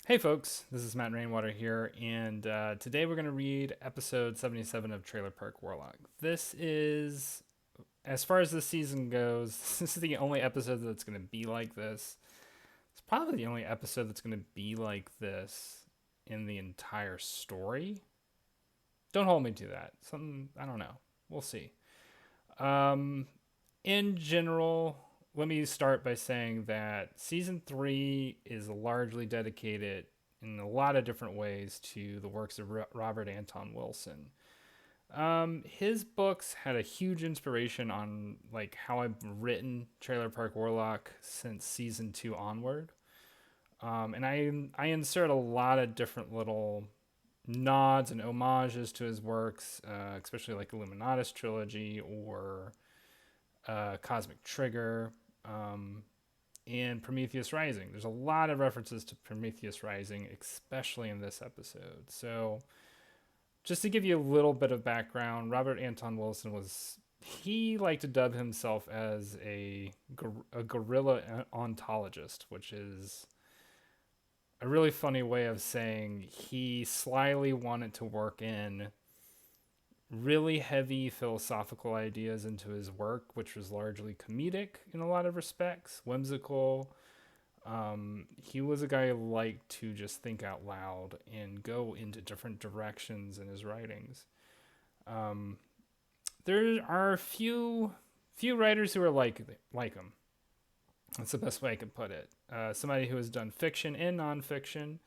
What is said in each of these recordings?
Hey folks, this is Matt Rainwater here, and today we're going to read episode 77 of Trailer Park Warlock. This is, as far as this season goes, this is the only episode that's going to be like this. It's probably the only episode that's going to be like this in the entire story. Don't hold me to that. Something, I don't know. We'll see. Um, in general, let me start by saying that season three is largely dedicated in a lot of different ways to the works of Robert Anton Wilson. His books had a huge inspiration on like how I've written Trailer Park Warlock since season two onward. And I insert a lot of different little nods and homages to his works, especially like Illuminatus trilogy or Cosmic Trigger, and Prometheus Rising. There's a lot of references to Prometheus Rising, especially in this episode. So, just to give you a little bit of background, Robert Anton Wilson he liked to dub himself as a guerrilla ontologist, which is a really funny way of saying he slyly wanted to work in really heavy philosophical ideas into his work, which was largely comedic in a lot of respects, whimsical. He was a guy who liked to just think out loud and go into different directions in his writings. Um, there are a few writers who are like him. That's the best way I could put it. Somebody who has done fiction and nonfiction.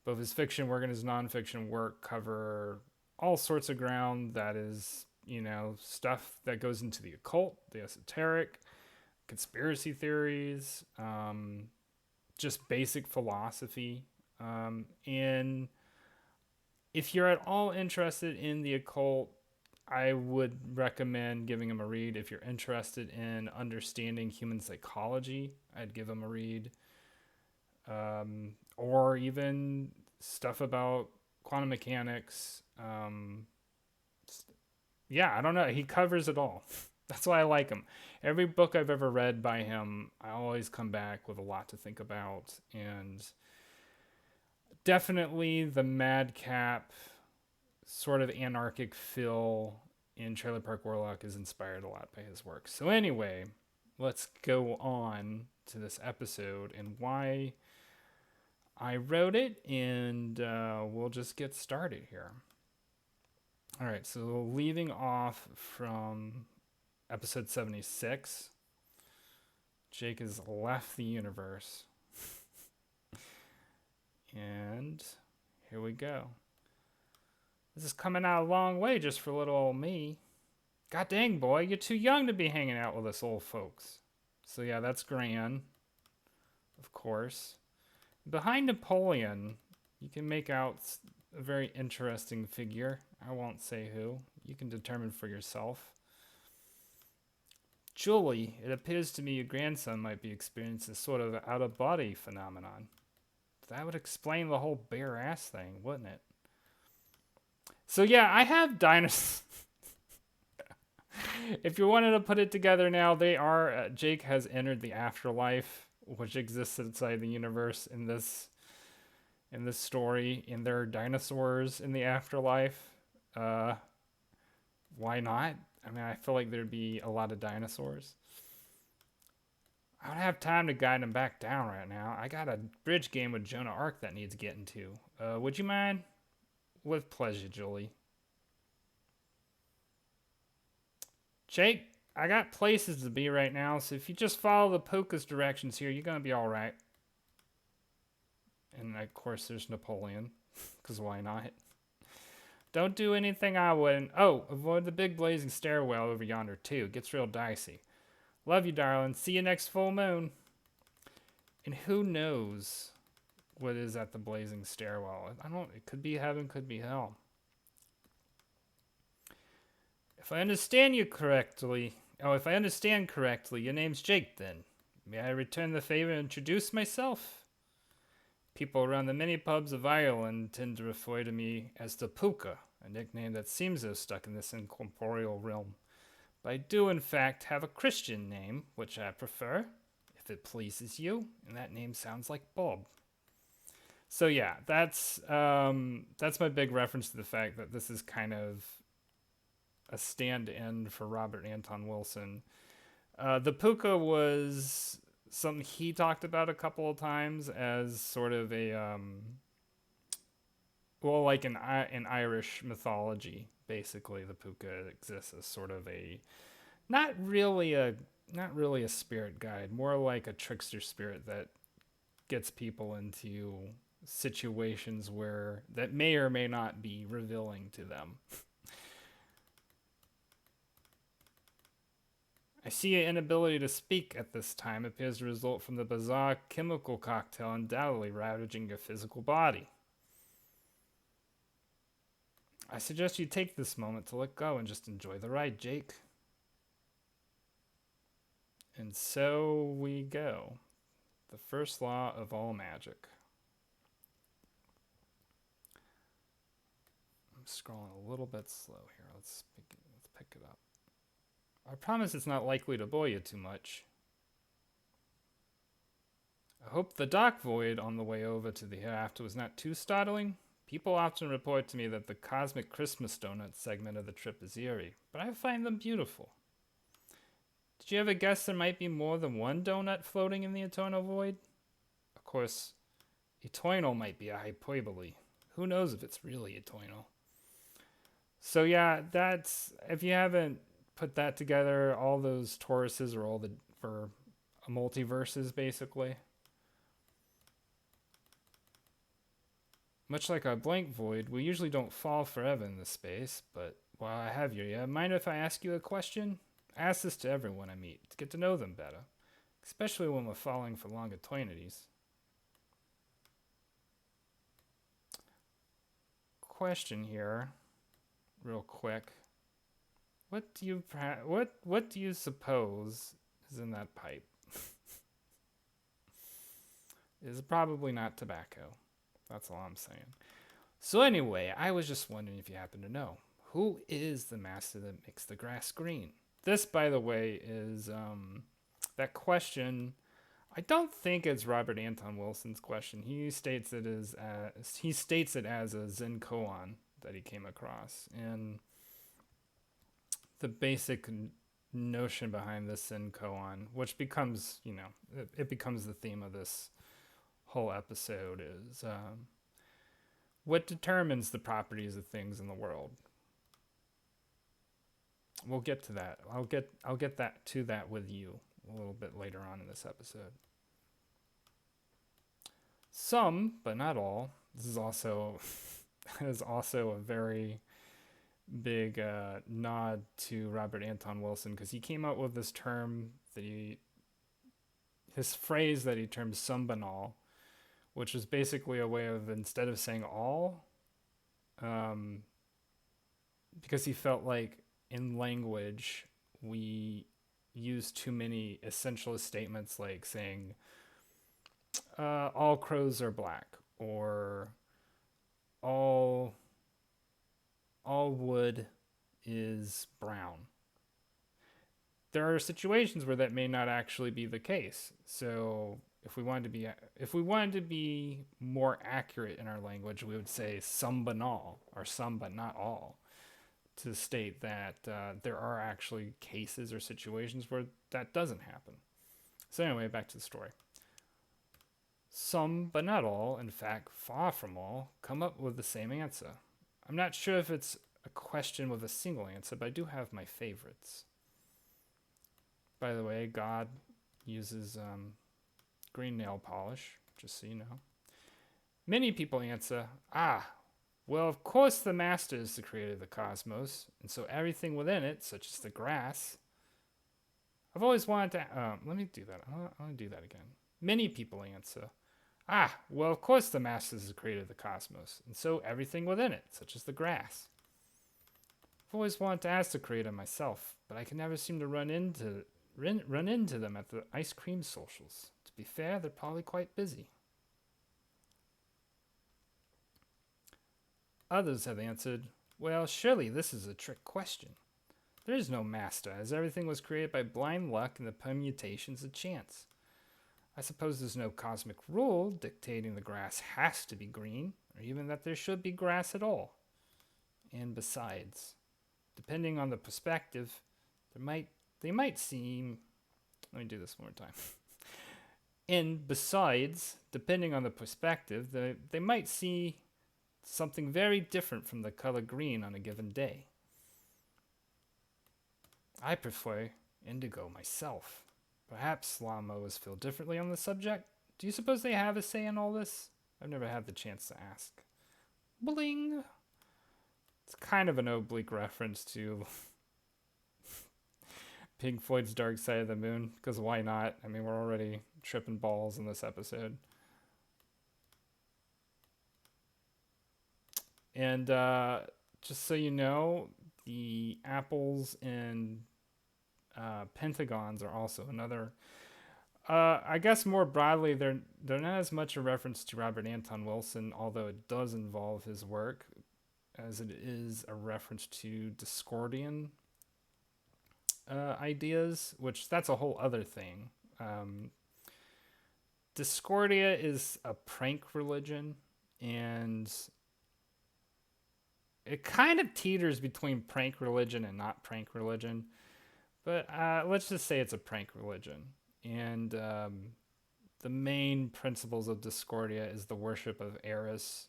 Both his fiction work and his nonfiction work cover all sorts of ground that is, stuff that goes into the occult, the esoteric, conspiracy theories, just basic philosophy. And if you're at all interested in the occult, I would recommend giving him a read. If you're interested in understanding human psychology, I'd give him a read. Or even stuff about quantum mechanics. Yeah, I don't know. He covers it all. That's why I like him. Every book I've ever read by him, I always come back with a lot to think about. And definitely the madcap, sort of anarchic feel in Trailer Park Warlock is inspired a lot by his work. So, anyway, let's go on to this episode and why I wrote it, and we'll just get started here. All right, so leaving off from episode 76, Jake has left the universe. And here we go. This is coming out a long way just for little old me. God dang, boy, you're too young to be hanging out with us old folks. So, yeah, that's Gran, of course. Behind Napoleon, you can make out a very interesting figure. I won't say who. You can determine for yourself. Julie, it appears to me your grandson might be experiencing sort of out-of-body phenomenon. That would explain the whole bare ass thing, wouldn't it? So yeah, I have dinosaurs. If you wanted to put it together now, they are. Jake has entered the afterlife, which exists outside the universe in this story, and there are dinosaurs in the afterlife. Uh, why not? I mean, I feel like there'd be a lot of dinosaurs. I don't have time to guide them back down right now. I got a bridge game with Jonah Arc that needs getting to. Would you mind? With pleasure, Julie. Jake, I got places to be right now, so if you just follow the Puka's directions here, you're gonna be alright. And of course, there's Napoleon, because why not? Don't do anything I wouldn't. Oh, avoid the big blazing stairwell over yonder, too. It gets real dicey. Love you, darling. See you next full moon. And who knows what is at the blazing stairwell? It could be heaven, could be hell. If I understand correctly, your name's Jake then. May I return the favor and introduce myself? People around the many pubs of Ireland tend to refer to me as the Puka, a nickname that seems to have stuck in this incorporeal realm. But I do, in fact, have a Christian name, which I prefer, if it pleases you, and that name sounds like Bob. So yeah, that's my big reference to the fact that this is kind of a stand-in for Robert Anton Wilson. The puka was something he talked about a couple of times as sort of a well, like in Irish mythology, basically the puka exists as sort of a not really a not really a spirit guide, more like a trickster spirit that gets people into situations where that may or may not be revealing to them. I see an inability to speak at this time appears to result from the bizarre chemical cocktail undoubtedly ravaging your physical body. I suggest you take this moment to let go and just enjoy the ride, Jake. And so we go. The first law of all magic. I'm scrolling a little bit slow here. Let's pick it up. I promise it's not likely to bore you too much. I hope the dark void on the way over to the hereafter was not too startling. People often report to me that the cosmic Christmas donut segment of the trip is eerie, but I find them beautiful. Did you ever guess there might be more than one donut floating in the eternal void? Of course, eternal might be a hyperbole. Who knows if it's really eternal? So yeah, that's if you haven't put that together, all those Tauruses are all for multiverses basically. Much like our blank void, we usually don't fall forever in this space, but while I have you, mind if I ask you a question? I ask this to everyone I meet, to get to know them better, especially when we're falling for long eternities. Question here, real quick. What do you suppose is in that pipe? It's probably not tobacco. That's all I'm saying. So anyway, I was just wondering if you happen to know, who is the master that makes the grass green? This, by the way, is that question. I don't think it's Robert Anton Wilson's question. He states it as a Zen koan that he came across, and the basic notion behind this Zen koan, which becomes it becomes the theme of this whole episode, is what determines the properties of things in the world. We'll get to that. I'll get that with you a little bit later on in this episode. Some, but not all. This is also a very big nod to Robert Anton Wilson, because he came out with this term his phrase that he termed some banal, which is basically a way of, instead of saying all, because he felt like in language we use too many essentialist statements, like saying all crows are black, or all wood is brown. There are situations where that may not actually be the case. So if we wanted to be more accurate in our language, we would say some banal, or some but not all, to state that there are actually cases or situations where that doesn't happen. So anyway, back to the story. Some, but not all, in fact, far from all, come up with the same answer. I'm not sure if it's a question with a single answer, but I do have my favorites. By the way, God uses green nail polish, just so you know. Many people answer, well, of course the master is the creator of the cosmos, and so everything within it, such as the grass. I've always wanted to, let me do that. I want to do that again. Many people answer, well, of course the master is the creator of the cosmos, and so everything within it, such as the grass. I've always wanted to ask the creator myself, but I can never seem to run into them at the ice cream socials. To be fair, they're probably quite busy. Others have answered, well, surely this is a trick question. There is no master, as everything was created by blind luck and the permutations of chance. I suppose there's no cosmic rule dictating the grass has to be green, or even that there should be grass at all. And besides, depending on the perspective, they might seem. Let me do this one more time. And besides, depending on the perspective, they might see something very different from the color green on a given day. I prefer indigo myself. Perhaps lawnmowers feel differently on the subject. Do you suppose they have a say in all this? I've never had the chance to ask. Bling! It's kind of an oblique reference to Pink Floyd's Dark Side of the Moon, because why not? I mean, we're already tripping balls in this episode. And just so you know, the apples and pentagons are also another. I guess more broadly, they're not as much a reference to Robert Anton Wilson, although it does involve his work, as it is a reference to Discordian ideas, which that's a whole other thing. Discordia is a prank religion, and it kind of teeters between prank religion and not prank religion. But let's just say it's a prank religion. And the main principles of Discordia is the worship of Eris,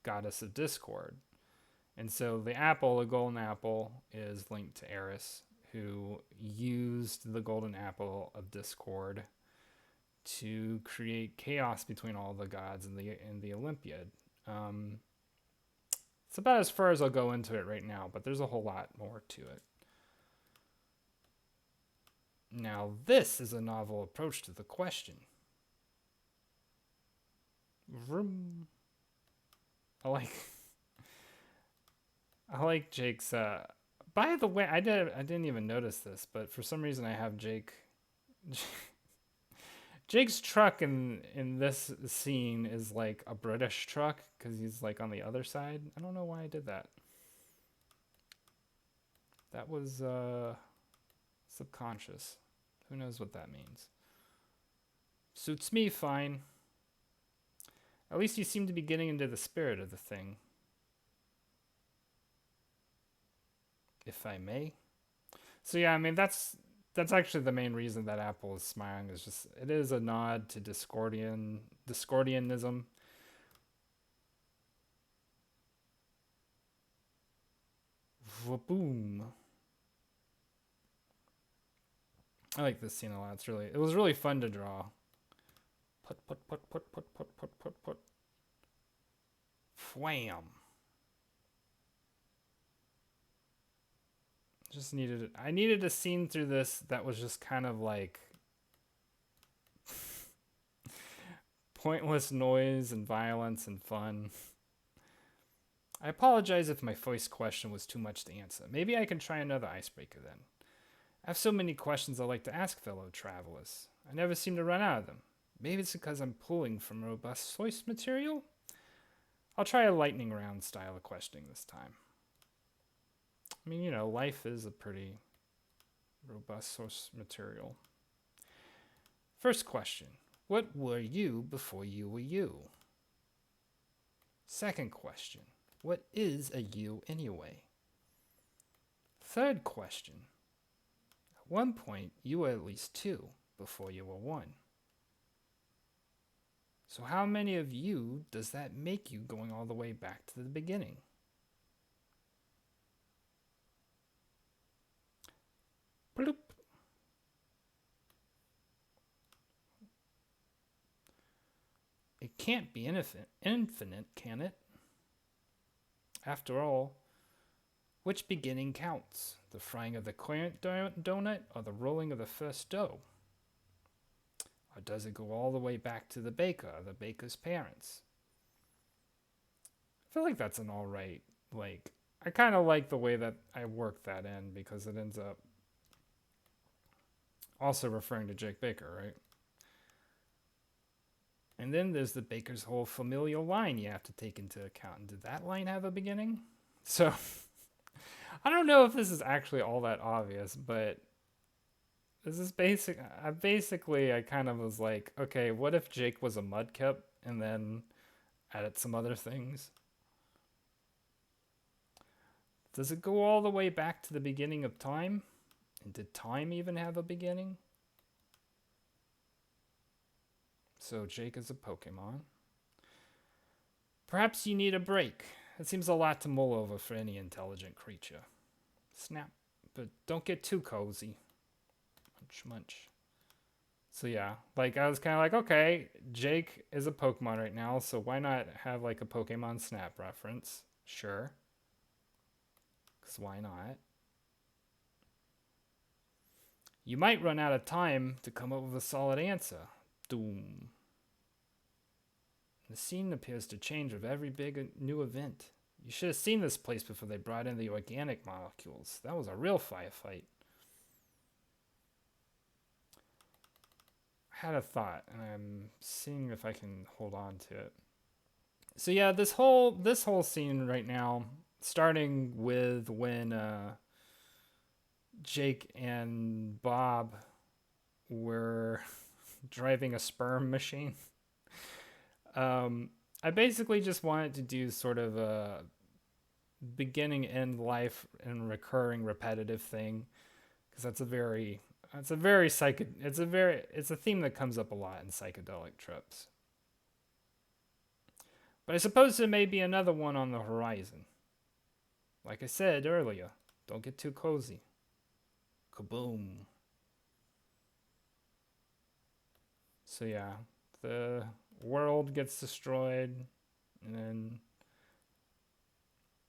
goddess of discord. And so the apple, the golden apple, is linked to Eris, who used the golden apple of discord to create chaos between all the gods in the Olympiad. It's about as far as I'll go into it right now, but there's a whole lot more to it. Now, this is a novel approach to the question. Vroom. I like Jake's. By the way, I didn't even notice this, but for some reason I have Jake's truck in this scene is like a British truck because he's like on the other side. I don't know why I did that. That was subconscious. Who knows what that means? Suits me fine. At least you seem to be getting into the spirit of the thing. If I may. So yeah, I mean that's actually the main reason that Apple is smiling, is just it is a nod to Discordianism. Boom. I like this scene a lot. It was really fun to draw. Put. Wham. I needed a scene through this that was just kind of like pointless noise and violence and fun. I apologize if my first question was too much to answer. Maybe I can try another icebreaker then. I have so many questions I like to ask fellow travelers. I never seem to run out of them. Maybe it's because I'm pulling from robust source material? I'll try a lightning round style of questioning this time. I mean, you know, life is a pretty robust source material. First question. What were you before you were you? Second question. What is a you anyway? Third question. At one point, you were at least two before you were one. So how many of you does that make you going all the way back to the beginning? Bloop. It can't be infinite, can it? After all, which beginning counts? The frying of the current donut or the rolling of the first dough? Or does it go all the way back to the baker or the baker's parents? I feel like that's an alright, I kind of like the way that I worked that in because it ends up also referring to Jake Baker, right? And then there's the baker's whole familial line you have to take into account. And did that line have a beginning? So, I don't know if this is actually all that obvious, but This is basic. I kind of was like, okay, what if Jake was a mudkip and then added some other things? Does it go all the way back to the beginning of time? And did time even have a beginning? So Jake is a Pokemon. Perhaps you need a break. It seems a lot to mull over for any intelligent creature. Snap. But don't get too cozy. Munch, munch. So yeah, like I was kind of like, okay, Jake is a Pokemon right now, so why not have like a Pokemon Snap reference? Sure. Because why not? You might run out of time to come up with a solid answer. Doom. The scene appears to change with every big new event. You should have seen this place before they brought in the organic molecules. That was a real firefight. I had a thought, and I'm seeing if I can hold on to it. So yeah, this whole scene right now, starting with when Jake and Bob were driving a sperm machine. I basically just wanted to do sort of a beginning end life and recurring repetitive thing, because it's a theme that comes up a lot in psychedelic trips. But I suppose there may be another one on the horizon. Like I said earlier, don't get too cozy. Kaboom. So yeah, the world gets destroyed, and then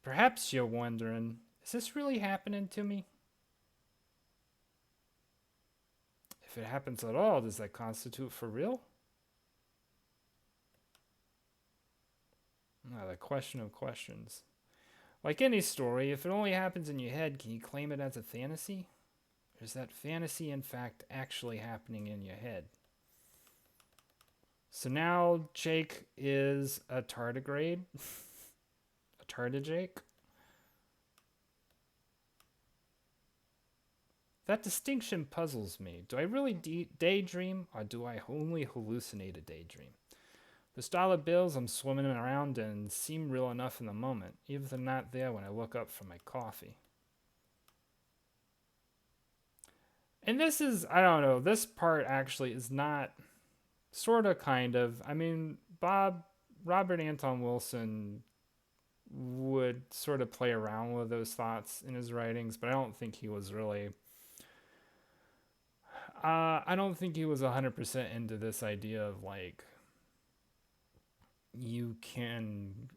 perhaps you're wondering, is this really happening to me? If it happens at all, does that constitute for real? The question of questions. Like any story, if it only happens in your head, can you claim it as a fantasy? Or is that fantasy, in fact, actually happening in your head? So now Jake is a tardigrade. A tardigrade. That distinction puzzles me. Do I really daydream, or do I only hallucinate a daydream? The dollar bills I'm swimming around in seem real enough in the moment, even if they're not there when I look up from my coffee. And this is, I don't know, this part actually is not sort of, kind of. I mean, Robert Anton Wilson would sort of play around with those thoughts in his writings, but I don't think he was really. I don't think he was 100% into this idea of like you can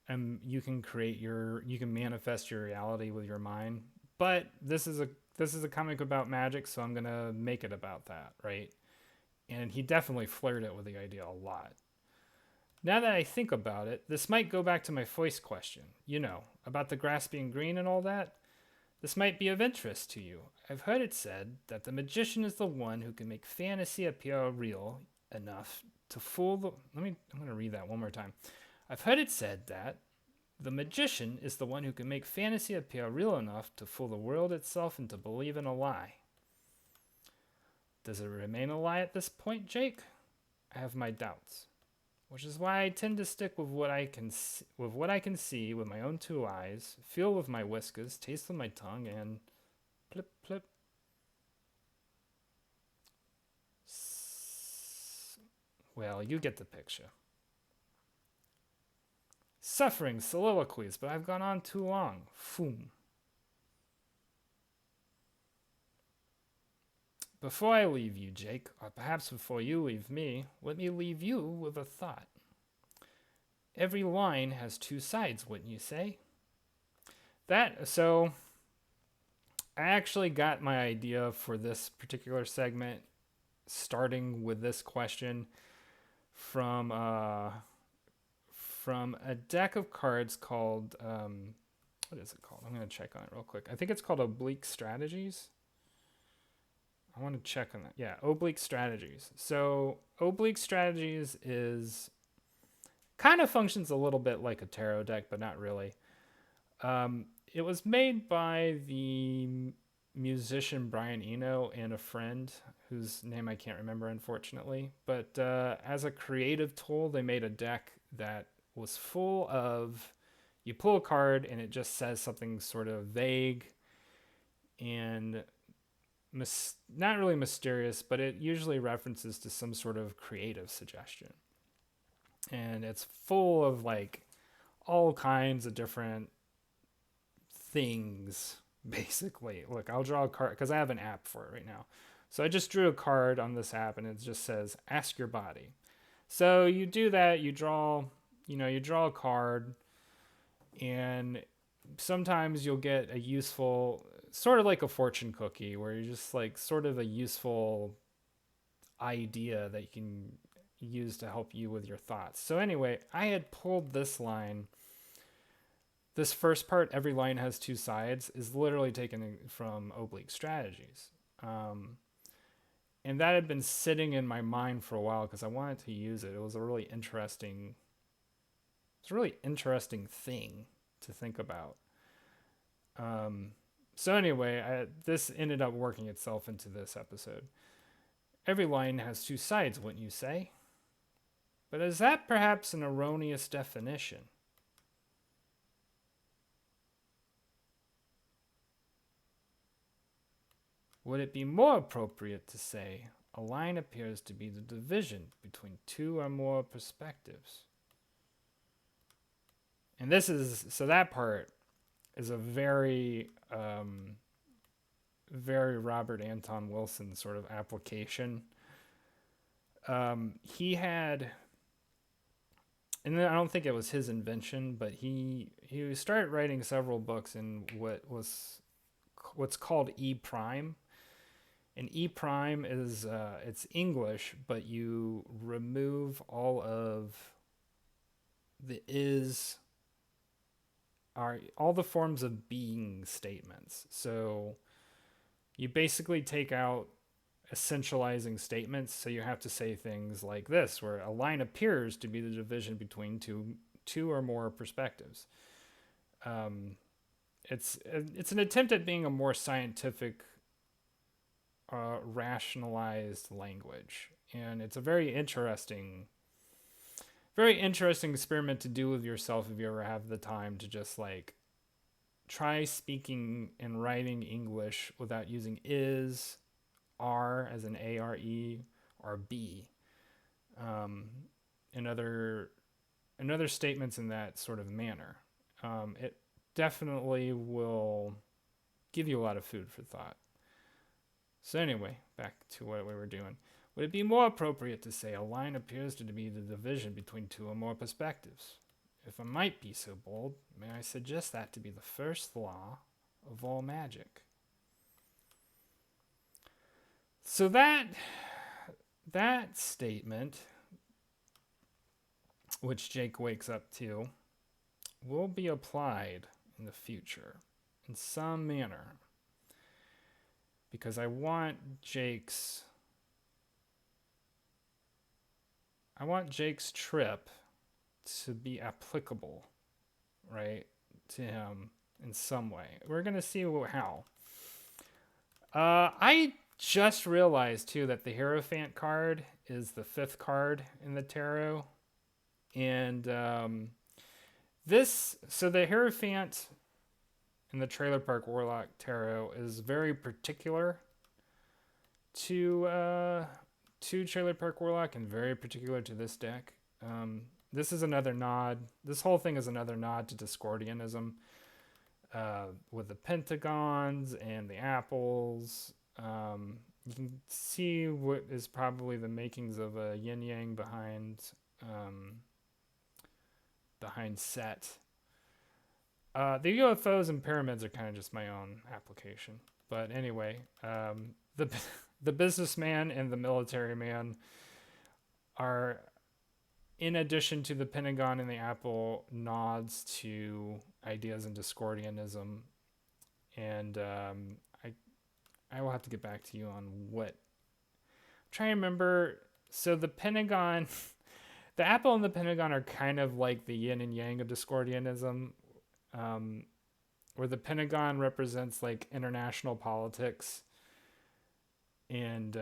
you can manifest your reality with your mind. But this is a comic about magic, so I'm gonna make it about that, right? And he definitely flirted with the idea a lot. Now that I think about it, this might go back to my voice question, about the grass being green and all that. This might be of interest to you. I've heard it said that the magician is the one who can make fantasy appear real enough to fool the. I'm going to read that one more time. I've heard it said that the magician is the one who can make fantasy appear real enough to fool the world itself into believing a lie. Does it remain a lie at this point, Jake? I have my doubts, which is why I tend to stick with what I can see with my own two eyes, feel with my whiskers, taste with my tongue, and plip plip. Well, you get the picture. Suffering soliloquies, but I've gone on too long. Foom. Before I leave you, Jake, or perhaps before you leave me, let me leave you with a thought. Every line has two sides, wouldn't you say? So I actually got my idea for this particular segment starting with this question from a deck of cards called what is it called? I'm going to check on it real quick. I think it's called Oblique Strategies. I want to check on that. Yeah, Oblique Strategies. So Oblique Strategies is kind of functions a little bit like a tarot deck, but not really. It was made by the musician Brian Eno and a friend whose name I can't remember, unfortunately. But as a creative tool, they made a deck that was full of, you pull a card and it just says something sort of vague and not really mysterious, but it usually references to some sort of creative suggestion. And it's full of like all kinds of different things, basically. Look, I'll draw a card because I have an app for it right now. So I just drew a card on this app and it just says, ask your body. So you do that, you draw a card, and sometimes you'll get a useful, sort of like a fortune cookie, where you're just like sort of a useful idea that you can use to help you with your thoughts. So anyway, I had pulled this line. This first part, every line has two sides, is literally taken from Oblique Strategies. And that had been sitting in my mind for a while because I wanted to use it. It was a really interesting thing to think about. So anyway, this ended up working itself into this episode. Every line has two sides, wouldn't you say? But is that perhaps an erroneous definition? Would it be more appropriate to say a line appears to be the division between two or more perspectives? And that part is a very, very Robert Anton Wilson sort of application. He had, and I don't think it was his invention, but he started writing several books in what's called E prime. And E prime is it's English, but you remove all of the all the forms of being statements. So you basically take out essentializing statements. So you have to say things like this, where a line appears to be the division between two or more perspectives. It's an attempt at being a more scientific, rationalized language, and it's a very interesting experiment to do with yourself if you ever have the time to just like try speaking and writing English without using is, are as an A-R-E, or be, and other statements in that sort of manner. It definitely will give you a lot of food for thought. So anyway, back to what we were doing. Would it be more appropriate to say a line appears to be the division between two or more perspectives? If I might be so bold, may I suggest that to be the first law of all magic? So that statement, which Jake wakes up to, will be applied in the future in some manner. Because I want Jake's trip to be applicable, right, to him in some way. We're going to see how. I just realized, too, that the Hierophant card is the 5th card in the tarot. And the Hierophant in the Trailer Park Warlock Tarot is very particular to Trailer Park Warlock and very particular to this deck. This is another nod. This whole thing is another nod to Discordianism, with the pentagons and the apples. You can see what is probably the makings of a yin yang behind Set. The UFOs and pyramids are kind of just my own application. But anyway, the businessman and the military man are, in addition to the Pentagon and the apple, nods to ideas in Discordianism. And I will have to get back to you on what. I'm trying to remember. So the Pentagon, the apple and the Pentagon are kind of like the yin and yang of Discordianism. where the Pentagon represents like international politics, and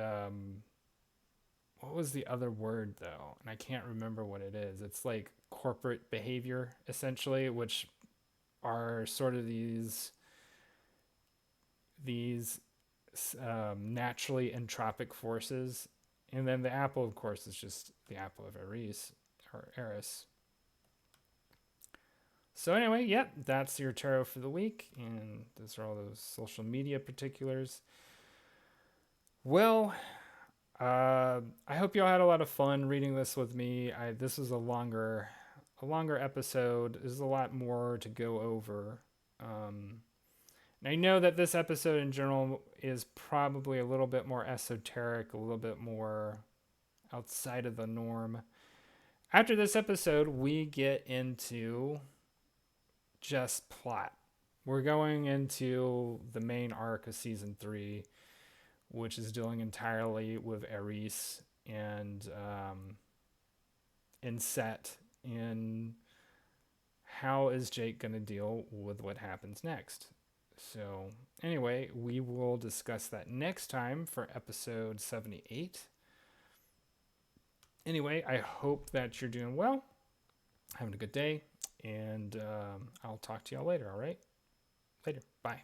what was the other word though? And I can't remember what it is. It's like corporate behavior essentially, which are sort of these naturally entropic forces. And then the apple, of course, is just the apple of Eris or Eris. So anyway, yep, that's your tarot for the week, and those are all those social media particulars. Well, I hope y'all had a lot of fun reading this with me. This was a longer episode. There's a lot more to go over. And I know that this episode in general is probably a little bit more esoteric, a little bit more outside of the norm. After this episode, we get into just plot. We're going into the main arc of season 3, which is dealing entirely with Eris and Set, and how is Jake going to deal with what happens next. So anyway, we will discuss that next time for episode 78. Anyway, I hope that you're doing well, having a good day, and I'll talk to y'all later, all right? Later. Bye.